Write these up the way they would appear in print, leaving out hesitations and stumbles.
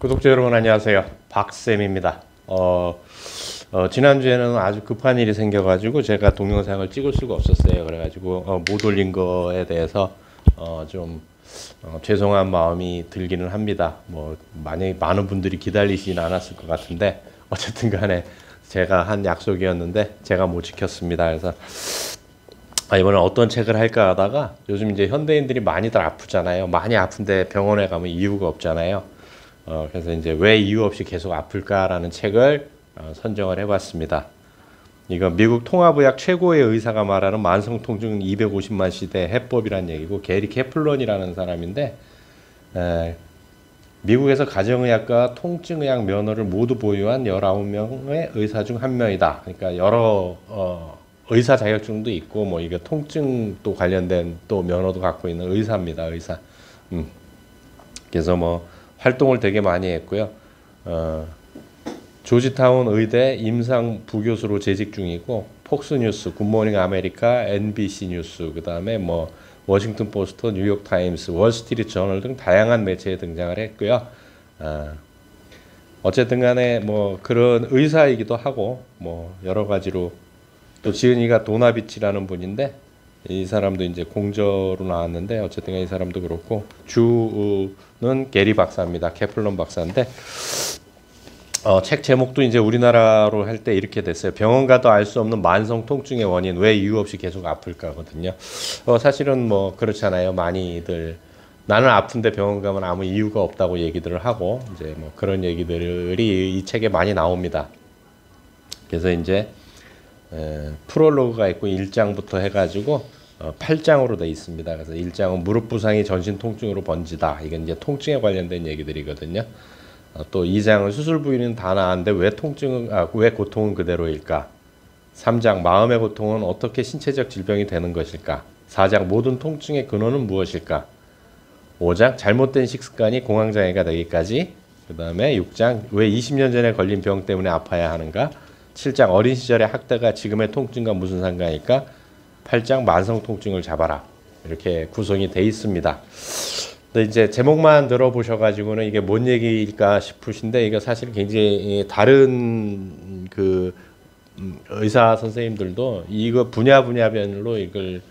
구독자 여러분 안녕하세요. 박쌤입니다. 지난주에는 아주 급한 일이 생겨가지고 제가 동영상을 찍을 수가 없었어요. 그래가지고 못 올린 거에 대해서 좀 죄송한 마음이 들기는 합니다. 뭐 만약에 많은 분들이 기다리시진 않았을 것 같은데 어쨌든 간에 제가 한 약속이었는데 제가 못 지켰습니다. 그래서 이번에 어떤 책을 할까 하다가 요즘 이제 현대인들이 많이들 아프잖아요. 많이 아픈데 병원에 가면 이유가 없잖아요. 그래서 이제 왜 이유 없이 계속 아플까라는 책을 선정을 해봤습니다. 이거 미국 통합의학 최고의 의사가 말하는 만성통증 250만 시대 해법이란 얘기고, 게리 캐플런이라는 사람인데 미국에서 가정의학과 통증의학 면허를 모두 보유한 19명의 의사 중 한 명이다. 그러니까 여러 의사 자격증도 있고 뭐 이게 통증도 관련된 또 면허도 갖고 있는 의사입니다. 의사. 그래서 뭐 활동을 되게 많이 했고요. 조지타운 의대 임상 부교수로 재직 중이고, 폭스뉴스, 굿모닝 아메리카, NBC 뉴스, 그 다음에 뭐 워싱턴 포스트, 뉴욕 타임스, 월스트리트 저널 등 다양한 매체에 등장을 했고요. 어쨌든 간에 뭐 그런 의사이기도 하고 뭐 여러 가지로, 또 지은이가 도나비치라는 분인데 이 사람도 이제 공저로 나왔는데 어쨌든 이 사람도 그렇고, 주는 게리 박사입니다. 캐플런 박사인데 책 제목도 이제 우리나라로 할 때 이렇게 됐어요. 병원 가도 알 수 없는 만성 통증의 원인, 왜 이유 없이 계속 아플까거든요. 사실은 뭐 그렇잖아요. 많이들 나는 아픈데 병원 가면 아무 이유가 없다고 얘기들을 하고, 이제 뭐 그런 얘기들이 이 책에 많이 나옵니다. 그래서 이제 프롤로그가 있고 1장부터 해가지고 8장으로 되어 있습니다. 그래서 1장은 무릎 부상이 전신 통증으로 번지다. 이건 이제 통증에 관련된 얘기들이거든요. 또 2장은 수술 부위는 다 나았는데 왜 고통은 그대로일까? 3장 마음의 고통은 어떻게 신체적 질병이 되는 것일까? 4장 모든 통증의 근원은 무엇일까? 5장 잘못된 식습관이 공황장애가 되기까지. 그 다음에 6장 왜 20년 전에 걸린 병 때문에 아파야 하는가? 7장 어린 시절의 학대가 지금의 통증과 무슨 상관일까? 8장 만성 통증을 잡아라. 이렇게 구성이 돼 있습니다. 근데 이제 제목만 들어보셔가지고는 이게 뭔 얘기일까 싶으신데, 이거 사실 굉장히 다른 그 의사 선생님들도 이거 분야별로 이걸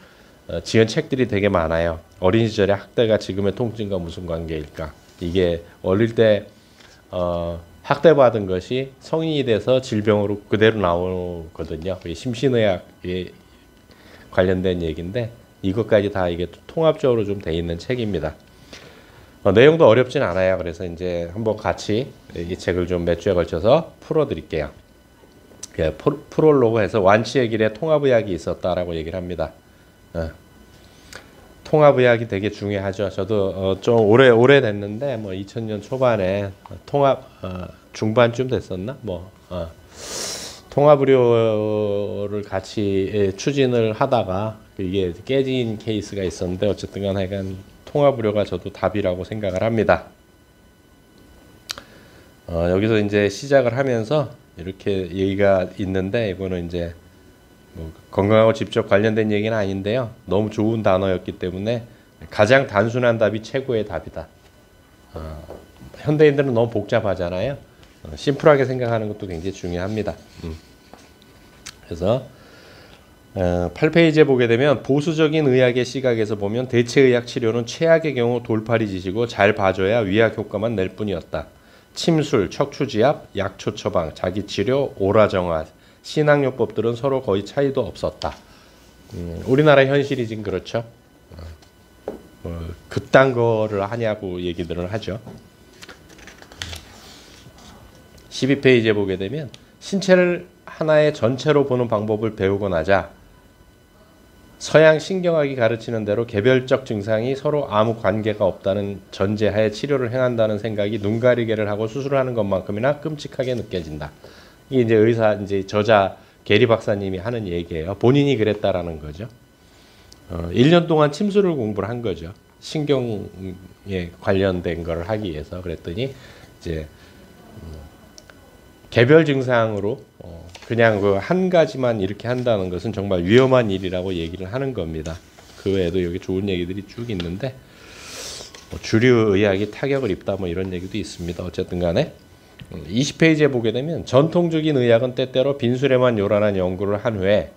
지은 책들이 되게 많아요. 어린 시절의 학대가 지금의 통증과 무슨 관계일까? 이게 어릴 때 학대받은 것이 성인이 돼서 질병으로 그대로 나오거든요. 심신의학에 관련된 얘기인데 이것까지 다 이게 통합적으로 좀 돼 있는 책입니다. 내용도 어렵진 않아요. 그래서 이제 한번 같이 이 책을 좀 몇 주에 걸쳐서 풀어드릴게요. 프롤로그에서 완치의 길에 통합의학이 있었다라고 얘기를 합니다. 통합의학이 되게 중요하죠. 저도 좀 오래 됐는데 뭐 2000년 초반에 통합 중반쯤 됐었나? 통합의료를 같이 추진을 하다가 이게 깨진 케이스가 있었는데 어쨌든 간에 통합의료가 저도 답이라고 생각을 합니다. 여기서 이제 시작을 하면서 이렇게 얘기가 있는데, 이거는 이제 뭐 건강하고 직접 관련된 얘기는 아닌데요. 너무 좋은 단어였기 때문에 가장 단순한 답이 최고의 답이다. 현대인들은 너무 복잡하잖아요. 심플하게 생각하는 것도 굉장히 중요합니다. 그래서 8페이지에 보게 되면, 보수적인 의학의 시각에서 보면 대체의학 치료는 최악의 경우 돌팔이짓이고 잘 봐줘야 위약 효과만 낼 뿐이었다. 침술, 척추지압, 약초 처방, 자기치료, 오라정화, 신앙요법들은 서로 거의 차이도 없었다. 우리나라 현실이 지금 그렇죠. 그딴 거를 하냐고 얘기들을 하죠. 12페이지에 보게 되면, 신체를 하나의 전체로 보는 방법을 배우고 나자 서양 신경학이 가르치는 대로 개별적 증상이 서로 아무 관계가 없다는 전제하에 치료를 행한다는 생각이 눈가리개를 하고 수술하는 것만큼이나 끔찍하게 느껴진다. 이게 이제 저자 게리 박사님이 하는 얘기예요. 본인이 그랬다라는 거죠. 1년 동안 침술을 공부를 한 거죠. 신경에 관련된 걸 하기 위해서. 그랬더니 이제 개별 증상으로 그냥 그 한 가지만 이렇게 한다는 것은 정말 위험한 일이라고 얘기를 하는 겁니다. 그 외에도 여기 좋은 얘기들이 쭉 있는데, 뭐 주류 의학이 타격을 입다 뭐 이런 얘기도 있습니다. 어쨌든 간에 20페이지에 보게 되면 전통적인 의학은 때때로 빈술에만 요란한 연구를 한 후에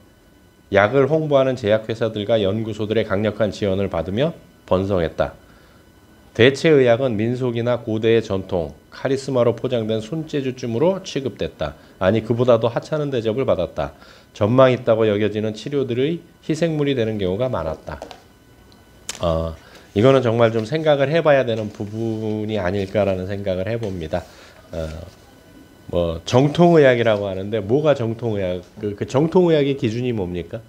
약을 홍보하는 제약회사들과 연구소들의 강력한 지원을 받으며 번성했다. 대체 의학은 민속이나 고대의 전통, 카리스마로 포장된 손재주쯤으로 취급됐다. 아니 그보다도 하찮은 대접을 받았다. 전망 있다고 여겨지는 치료들의 희생물이 되는 경우가 많았다. 이거는 정말 좀 생각을 해봐야 되는 부분이 아닐까라는 생각을 해봅니다. 뭐 정통의학이라고 하는데 뭐가 정통의학? 그 정통의학의 기준이 뭡니까?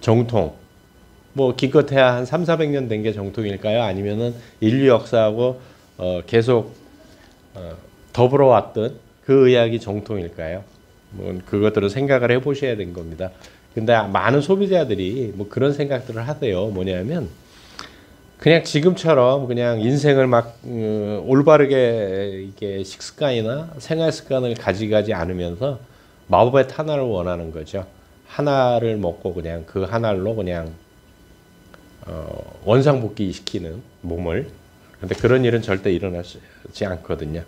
정통. 뭐 기껏해야 한 3,400년 된 게 정통일까요? 아니면은 인류 역사하고 계속 더불어 왔던 그 의학이 정통일까요? 뭐 그것들을 생각을 해보셔야 된 겁니다. 근데 많은 소비자들이 뭐 그런 생각들을 하세요. 뭐냐면 그냥 지금처럼 그냥 인생을 막 올바르게 이게 식습관이나 생활 습관을 가져가지 않으면서 마법의 하나를 원하는 거죠. 하나를 먹고 그냥 그 하나로 그냥 원상복귀 시키는 몸을. 근데 그런 일은 절대 일어나지 않거든요.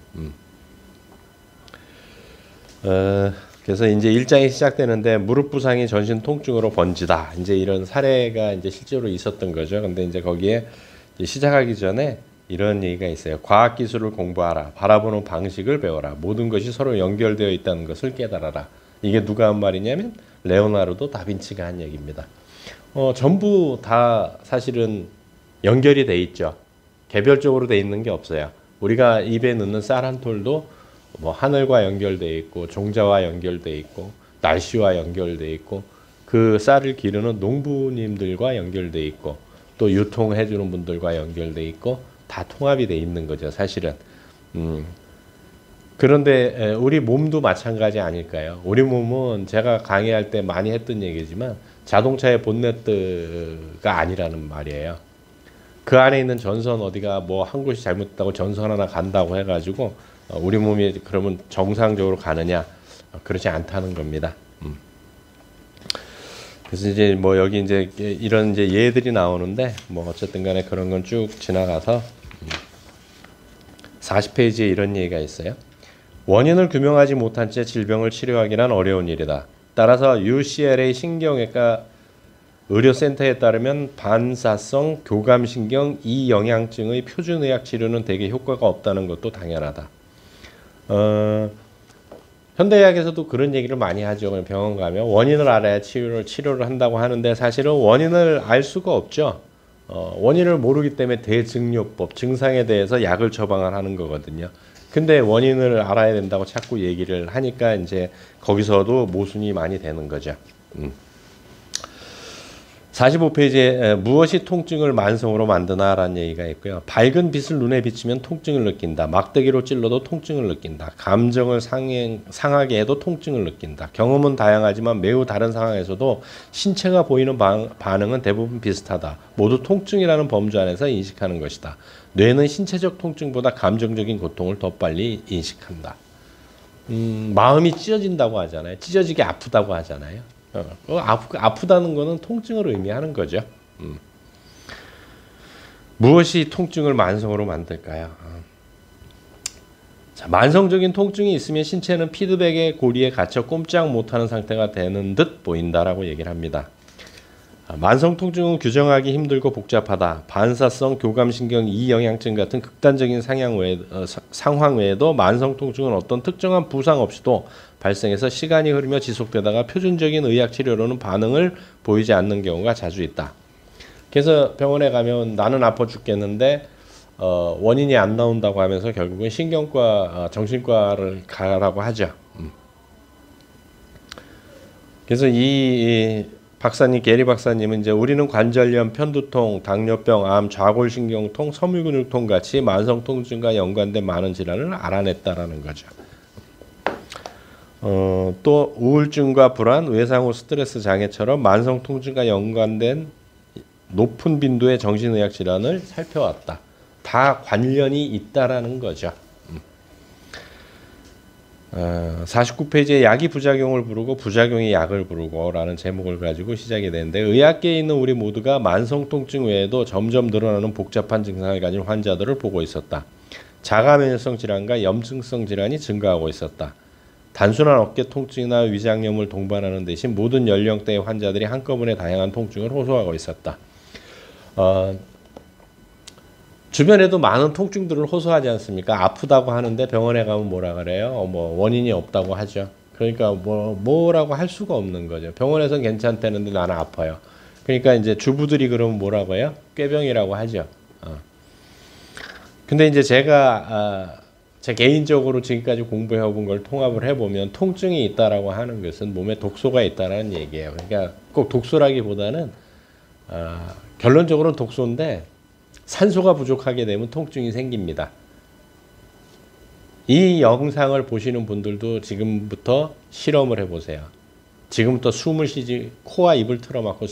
그래서 이제 1장이 시작되는데 무릎 부상이 전신 통증으로 번지다. 이제 이런 사례가 이제 실제로 있었던 거죠. 근데 이제 거기에 이제 시작하기 전에 이런 얘기가 있어요. 과학 기술을 공부하라. 바라보는 방식을 배워라. 모든 것이 서로 연결되어 있다는 것을 깨달아라. 이게 누가 한 말이냐면 레오나르도 다빈치가 한 얘기입니다. 전부 다 사실은 연결이 돼 있죠. 개별적으로 돼 있는 게 없어요. 우리가 입에 넣는 쌀 한 톨도 뭐 하늘과 연결돼 있고 종자와 연결돼 있고 날씨와 연결돼 있고 그 쌀을 기르는 농부님들과 연결돼 있고 또 유통해 주는 분들과 연결돼 있고 다 통합이 돼 있는 거죠, 사실은. 그런데 우리 몸도 마찬가지 아닐까요? 우리 몸은 제가 강의할 때 많이 했던 얘기지만 자동차의 본네트가 아니라는 말이에요. 그 안에 있는 전선 어디가 뭐 한 곳이 잘못됐다고 전선 하나 간다고 해가지고 우리 몸이 그러면 정상적으로 가느냐? 그렇지 않다는 겁니다. 그래서 이제 뭐 여기 이제 이런 이제 예들이 나오는데 뭐 어쨌든 간에 그런 건 쭉 지나가서 40페이지에 이런 얘기가 있어요. 원인을 규명하지 못한 채 질병을 치료하기란 어려운 일이다. 따라서 UCLA 신경외과 의료센터에 따르면 반사성 교감신경 이영양증의 표준의학 치료는 대개 효과가 없다는 것도 당연하다. 현대의학에서도 그런 얘기를 많이 하죠. 병원 가면 원인을 알아야 치료를 한다고 하는데 사실은 원인을 알 수가 없죠. 원인을 모르기 때문에 대증요법, 증상에 대해서 약을 처방을 하는 거거든요. 근데 원인을 알아야 된다고 자꾸 얘기를 하니까 이제 거기서도 모순이 많이 되는 거죠. 45페이지에 무엇이 통증을 만성으로 만드나라는 얘기가 있고요. 밝은 빛을 눈에 비치면 통증을 느낀다. 막대기로 찔러도 통증을 느낀다. 감정을 상하게 해도 통증을 느낀다. 경험은 다양하지만 매우 다른 상황에서도 신체가 보이는 반응은 대부분 비슷하다. 모두 통증이라는 범주 안에서 인식하는 것이다. 뇌는 신체적 통증보다 감정적인 고통을 더 빨리 인식한다. 마음이 찢어진다고 하잖아요. 찢어지게 아프다고 하잖아요. 아프다는 거는 통증을 의미하는 거죠. 무엇이 통증을 만성으로 만들까요? 자, 만성적인 통증이 있으면 신체는 피드백의 고리에 갇혀 꼼짝 못하는 상태가 되는 듯 보인다라고 얘기를 합니다. 만성 통증은 규정하기 힘들고 복잡하다. 반사성 교감신경 이영양증 같은 극단적인 상황 외에도 만성 통증은 어떤 특정한 부상 없이도 발생해서 시간이 흐르며 지속되다가 표준적인 의학 치료로는 반응을 보이지 않는 경우가 자주 있다. 그래서 병원에 가면 나는 아파 죽겠는데 원인이 안 나온다고 하면서 결국은 신경과 정신과를 가라고 하죠. 그래서 이 박사님, 게리 박사님은 이제 우리는 관절염, 편두통, 당뇨병, 암, 좌골신경통, 섬유근육통 같이 만성 통증과 연관된 많은 질환을 알아냈다라는 거죠. 또 우울증과 불안, 외상 후 스트레스 장애처럼 만성 통증과 연관된 높은 빈도의 정신의학 질환을 살펴왔다. 다 관련이 있다라는 거죠. 49페이지에 약이 부작용을 부르고 부작용이 약을 부르고 라는 제목을 가지고 시작이 되는데, 의학계에 있는 우리 모두가 만성통증 외에도 점점 늘어나는 복잡한 증상을 가진 환자들을 보고 있었다. 자가면역성 질환과 염증성 질환이 증가하고 있었다. 단순한 어깨 통증이나 위장염을 동반하는 대신 모든 연령대의 환자들이 한꺼번에 다양한 통증을 호소하고 있었다. 주변에도 많은 통증들을 호소하지 않습니까? 아프다고 하는데 병원에 가면 뭐라 그래요? 뭐 원인이 없다고 하죠. 그러니까 뭐라고 할 수가 없는 거죠. 병원에서는 괜찮다는데 나는 아파요. 그러니까 이제 주부들이 그러면 뭐라고 해요? 꾀병이라고 하죠. 근데 이제 제가 제 개인적으로 지금까지 공부해 본 걸 통합을 해보면, 통증이 있다라고 하는 것은 몸에 독소가 있다라는 얘기예요. 그러니까 꼭 독소라기보다는 결론적으로는 독소인데, 산소가 부족하게 되면 통증이 생깁니다. 이 영상을 보시는 분들도 지금부터 실험을 해보세요. 지금부터 숨을 쉬지, 코와 입을 틀어막고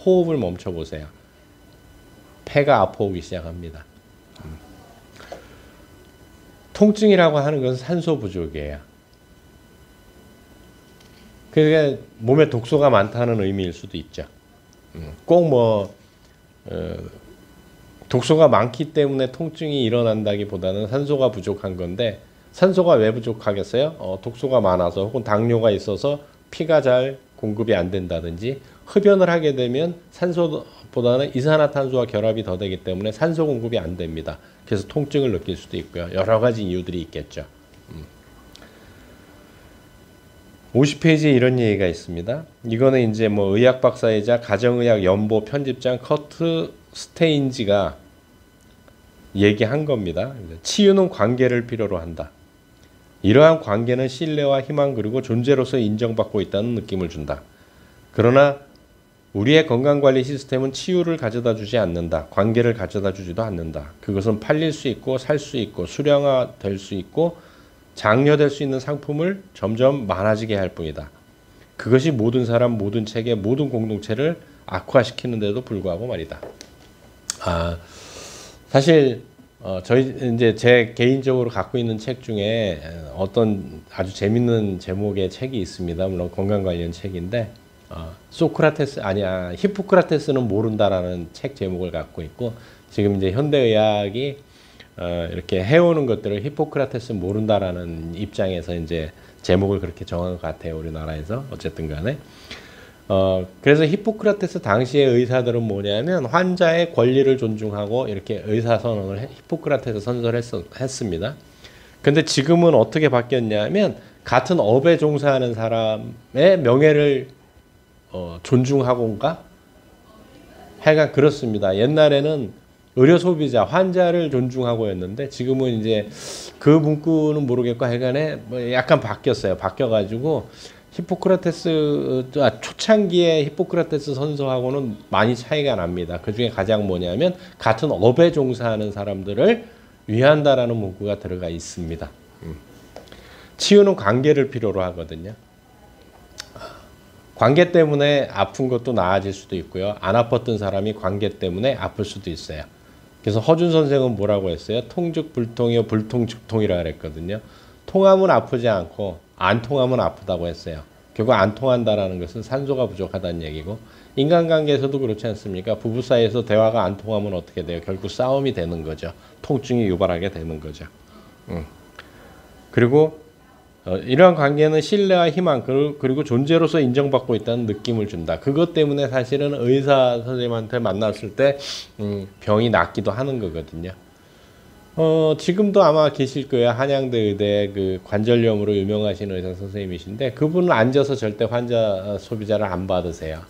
호흡을 멈춰보세요. 폐가 아파오기 시작합니다. 통증이라고 하는 것은 산소 부족이에요. 그게 몸에 독소가 많다는 의미일 수도 있죠. 꼭 독소가 많기 때문에 통증이 일어난다기보다는 산소가 부족한 건데, 산소가 왜 부족하겠어요? 독소가 많아서, 혹은 당뇨가 있어서 피가 잘 공급이 안 된다든지, 흡연을 하게 되면 산소보다는 이산화탄소와 결합이 더 되기 때문에 산소 공급이 안 됩니다. 그래서 통증을 느낄 수도 있고요. 여러 가지 이유들이 있겠죠. 50페이지에 이런 얘기가 있습니다. 이거는 이제 의학 박사이자 가정의학 연보 편집장 커트 스테인지가 얘기한 겁니다. 치유는 관계를 필요로 한다. 이러한 관계는 신뢰와 희망 그리고 존재로서 인정받고 있다는 느낌을 준다. 그러나 우리의 건강관리 시스템은 치유를 가져다 주지 않는다. 관계를 가져다 주지도 않는다. 그것은 팔릴 수 있고 살 수 있고 수량화될 수 있고 장려될 수 있는 상품을 점점 많아지게 할 뿐이다. 그것이 모든 사람, 모든 체계, 모든 공동체를 악화시키는데도 불구하고 말이다. 사실 저희 이제 제 개인적으로 갖고 있는 책 중에 어떤 아주 재밌는 제목의 책이 있습니다. 물론 건강 관련 책인데, 히포크라테스는 모른다라는 책 제목을 갖고 있고, 지금 이제 현대의학이 이렇게 해오는 것들을 히포크라테스 모른다라는 입장에서 이제 제목을 그렇게 정한 것 같아요, 우리나라에서. 어쨌든 간에. 그래서 히포크라테스 당시의 의사들은 뭐냐면 환자의 권리를 존중하고 이렇게 의사선언을 히포크라테스 선서를 했습니다. 근데 지금은 어떻게 바뀌었냐면, 같은 업에 종사하는 사람의 명예를 존중하고인가? 하여간 그렇습니다. 옛날에는 의료 소비자, 환자를 존중하고였는데, 지금은 이제 그 문구는 모르겠고 하여간에 약간 바뀌었어요. 바뀌어가지고 초창기에 히포크라테스 선서하고는 많이 차이가 납니다. 그 중에 가장 뭐냐면, 같은 업에 종사하는 사람들을 위한다라는 문구가 들어가 있습니다. 치유는 관계를 필요로 하거든요. 관계 때문에 아픈 것도 나아질 수도 있고요. 안 아팠던 사람이 관계 때문에 아플 수도 있어요. 그래서 허준 선생은 뭐라고 했어요? 통즉 불통이요, 불통즉 통이라 그랬거든요. 통하면 아프지 않고 안 통하면 아프다고 했어요. 결국 안 통한다라는 것은 산소가 부족하다는 얘기고, 인간관계에서도 그렇지 않습니까? 부부 사이에서 대화가 안 통하면 어떻게 돼요? 결국 싸움이 되는 거죠. 통증이 유발하게 되는 거죠. 그리고 이러한 관계는 신뢰와 희망 그리고 존재로서 인정받고 있다는 느낌을 준다. 그것 때문에 사실은 의사 선생님한테 만났을 때 병이 낫기도 하는 거거든요. 지금도 아마 계실 거예요. 한양대 의대 그 관절염으로 유명하신 의사 선생님이신데, 그분은 앉아서 절대 환자 소비자를 안 받으세요.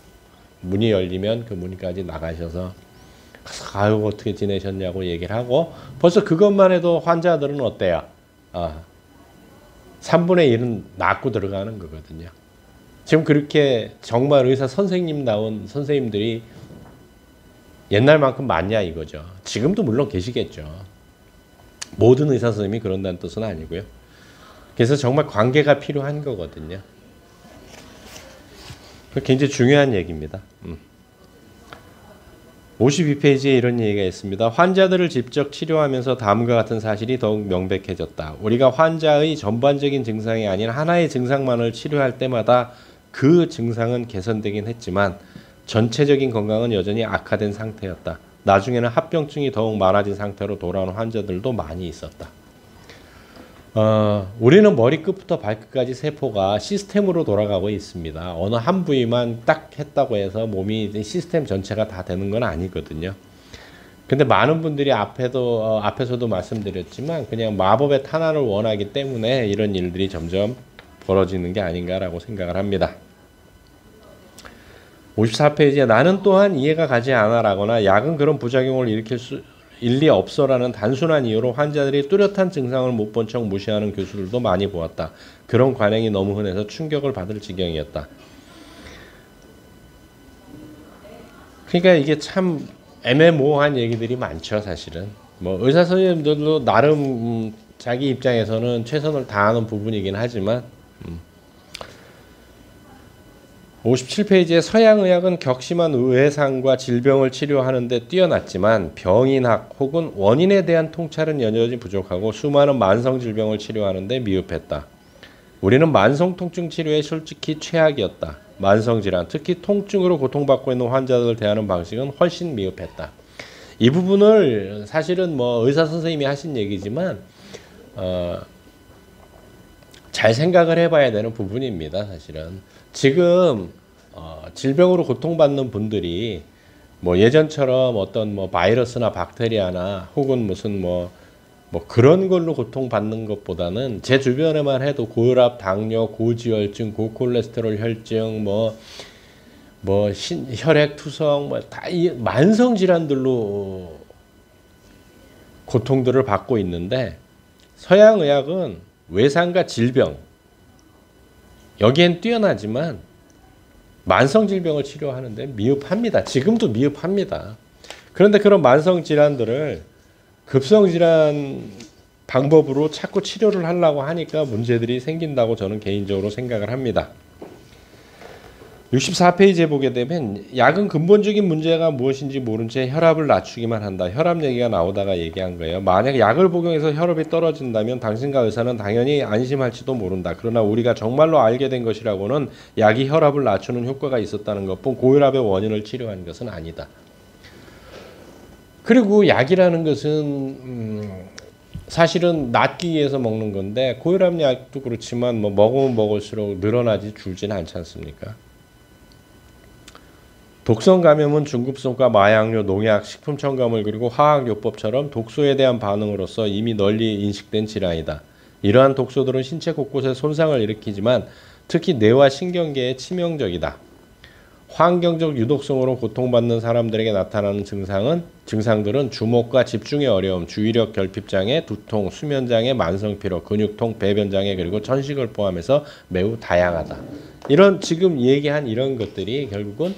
문이 열리면 그 문까지 나가셔서 아유 어떻게 지내셨냐고 얘기를 하고, 벌써 그것만 해도 환자들은 어때요? 3분의 1은 낫고 들어가는 거거든요. 지금 그렇게 정말 의사 선생님 나온 선생님들이 옛날만큼 많냐 이거죠. 지금도 물론 계시겠죠. 모든 의사 선생님이 그런다는 뜻은 아니고요. 그래서 정말 관계가 필요한 거거든요. 굉장히 중요한 얘기입니다. 52페이지에 이런 얘기가 있습니다. 환자들을 직접 치료하면서 다음과 같은 사실이 더욱 명백해졌다. 우리가 환자의 전반적인 증상이 아닌 하나의 증상만을 치료할 때마다 그 증상은 개선되긴 했지만 전체적인 건강은 여전히 악화된 상태였다. 나중에는 합병증이 더욱 많아진 상태로 돌아오는 환자들도 많이 있었다. 우리는 머리끝부터 발끝까지 세포가 시스템으로 돌아가고 있습니다. 어느 한 부위만 딱 했다고 해서 몸이 시스템 전체가 다 되는 건 아니거든요. 근데 많은 분들이 앞에서도 말씀드렸지만 그냥 마법의 탄환을 원하기 때문에 이런 일들이 점점 벌어지는 게 아닌가라고 생각을 합니다. 54페이지에 나는 또한 이해가 가지 않아라거나 약은 그런 부작용을 일으킬 수 일리 없어라는 단순한 이유로 환자들이 뚜렷한 증상을 못 본 척 무시하는 교수들도 많이 보았다. 그런 관행이 너무 흔해서 충격을 받을 지경이었다. 그러니까 이게 참 애매모호한 얘기들이 많죠, 사실은. 뭐 의사 선생님들도 나름 자기 입장에서는 최선을 다하는 부분이긴 하지만 57페이지에 서양의학은 격심한 외상과 질병을 치료하는 데 뛰어났지만 병인학 혹은 원인에 대한 통찰은 여전히 부족하고 수많은 만성질병을 치료하는 데 미흡했다. 우리는 만성통증 치료에 솔직히 최악이었다. 만성질환, 특히 통증으로 고통받고 있는 환자들을 대하는 방식은 훨씬 미흡했다. 이 부분을 사실은 뭐 의사 선생님이 하신 얘기지만 잘 생각을 해봐야 되는 부분입니다. 사실은 지금 질병으로 고통받는 분들이 뭐 예전처럼 어떤 뭐 바이러스나 박테리아나 혹은 무슨 뭐 그런 걸로 고통받는 것보다는 제 주변에만 해도 고혈압, 당뇨, 고지혈증, 고콜레스테롤 혈증, 혈액 투성, 다 이 만성 질환들로 고통들을 받고 있는데 서양 의학은 외상과 질병 여기엔 뛰어나지만 만성 질병을 치료하는데 미흡합니다. 지금도 미흡합니다. 그런데 그런 만성 질환들을 급성 질환 방법으로 자꾸 치료를 하려고 하니까 문제들이 생긴다고 저는 개인적으로 생각을 합니다. 64페이지에 보게 되면 약은 근본적인 문제가 무엇인지 모른 채 혈압을 낮추기만 한다. 혈압 얘기가 나오다가 얘기한 거예요. 만약 약을 복용해서 혈압이 떨어진다면 당신과 의사는 당연히 안심할지도 모른다. 그러나 우리가 정말로 알게 된 것이라고는 약이 혈압을 낮추는 효과가 있었다는 것뿐 고혈압의 원인을 치료한 것은 아니다. 그리고 약이라는 것은 사실은 낫기 위해서 먹는 건데 고혈압 약도 그렇지만 뭐 먹으면 먹을수록 늘어나지 줄지는 않지 않습니까? 독성 감염은 중급성과 마약류, 농약, 식품 첨가물 그리고 화학요법처럼 독소에 대한 반응으로서 이미 널리 인식된 질환이다. 이러한 독소들은 신체 곳곳에 손상을 일으키지만 특히 뇌와 신경계에 치명적이다. 환경적 유독성으로 고통받는 사람들에게 나타나는 증상들은 주목과 집중의 어려움, 주의력 결핍장애, 두통, 수면장애, 만성피로, 근육통, 배변장애 그리고 천식을 포함해서 매우 다양하다. 이런 지금 얘기한 이런 것들이 결국은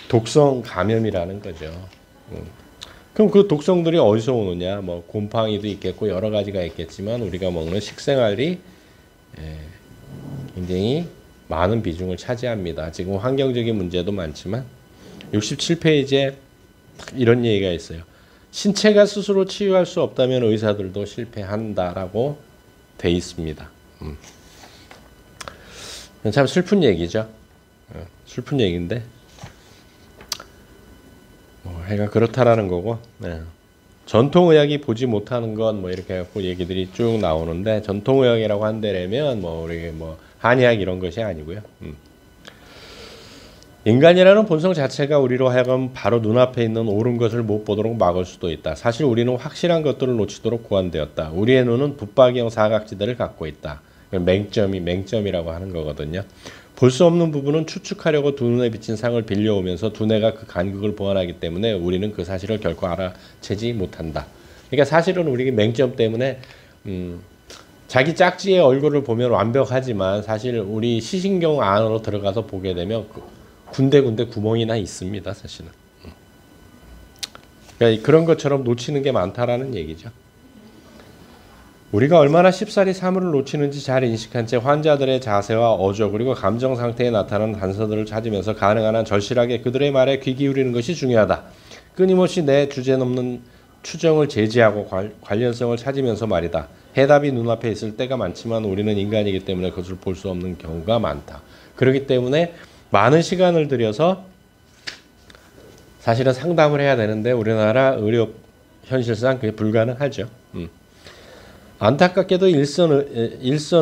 독성 감염이라는 거죠. 그럼 그 독성들이 어디서 오느냐? 뭐 곰팡이도 있겠고 여러 가지가 있겠지만 우리가 먹는 식생활이 굉장히 많은 비중을 차지합니다. 지금 환경적인 문제도 많지만 67페이지에 이런 얘기가 있어요. 신체가 스스로 치유할 수 없다면 의사들도 실패한다라고 돼 있습니다. 참 슬픈 얘기죠. 슬픈 얘기인데 해가 그렇다라는 거고, 전통의학이 보지 못하는 건 뭐 이렇게 해갖고 얘기들이 쭉 나오는데 전통의학이라고 한다면 우리 한의학 이런 것이 아니고요. 인간이라는 본성 자체가 우리로 하여금 바로 눈앞에 있는 옳은 것을 못 보도록 막을 수도 있다. 사실 우리는 확실한 것들을 놓치도록 고안되었다. 우리의 눈은 붙박이형 사각지대를 갖고 있다. 맹점이라고 하는 거거든요. 볼 수 없는 부분은 추측하려고 두 눈에 비친 상을 빌려오면서 두뇌가 그 간극을 보완하기 때문에 우리는 그 사실을 결코 알아채지 못한다. 그러니까 사실은 우리 맹점 때문에 자기 짝지의 얼굴을 보면 완벽하지만 사실 우리 시신경 안으로 들어가서 보게 되면 군데군데 구멍이나 있습니다. 사실은. 그러니까 그런 것처럼 놓치는 게 많다라는 얘기죠. 우리가 얼마나 쉽사리 사물을 놓치는지 잘 인식한 채 환자들의 자세와 어조 그리고 감정 상태에 나타나는 단서들을 찾으면서 가능한 한 절실하게 그들의 말에 귀 기울이는 것이 중요하다. 끊임없이 내 주제 넘는 추정을 제지하고 관련성을 찾으면서 말이다. 해답이 눈앞에 있을 때가 많지만 우리는 인간이기 때문에 그것을 볼 수 없는 경우가 많다. 그렇기 때문에 많은 시간을 들여서 사실은 상담을 해야 되는데 우리나라 의료 현실상 그게 불가능하죠. 안타깝게도 일선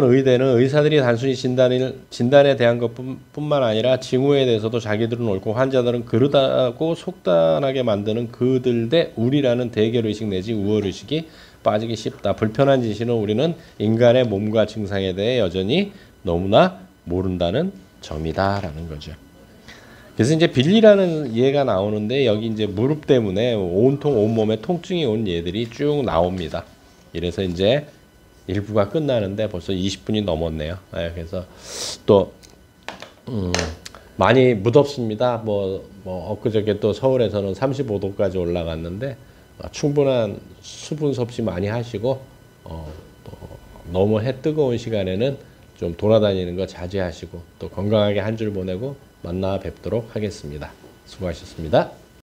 의대는 의사들이 단순히 진단에 대한 것뿐만 아니라 징후에 대해서도 자기들은 옳고 환자들은 그르다고 속단하게 만드는 그들 대 우리라는 대결의식 내지 우월의식이 빠지기 쉽다. 불편한 진실은 우리는 인간의 몸과 증상에 대해 여전히 너무나 모른다는 점이다라는 거죠. 그래서 이제 빌리라는 예가 나오는데 여기 이제 무릎 때문에 온몸에 통증이 온 예들이 쭉 나옵니다. 이래서 이제 일부가 끝나는데 벌써 20분이 넘었네요. 네, 그래서 또 많이 무덥습니다. 뭐 엊그저께 또 서울에서는 35도까지 올라갔는데 충분한 수분 섭취 많이 하시고 또 너무 해 뜨거운 시간에는 좀 돌아다니는 거 자제하시고 또 건강하게 한 줄 보내고 만나 뵙도록 하겠습니다. 수고하셨습니다.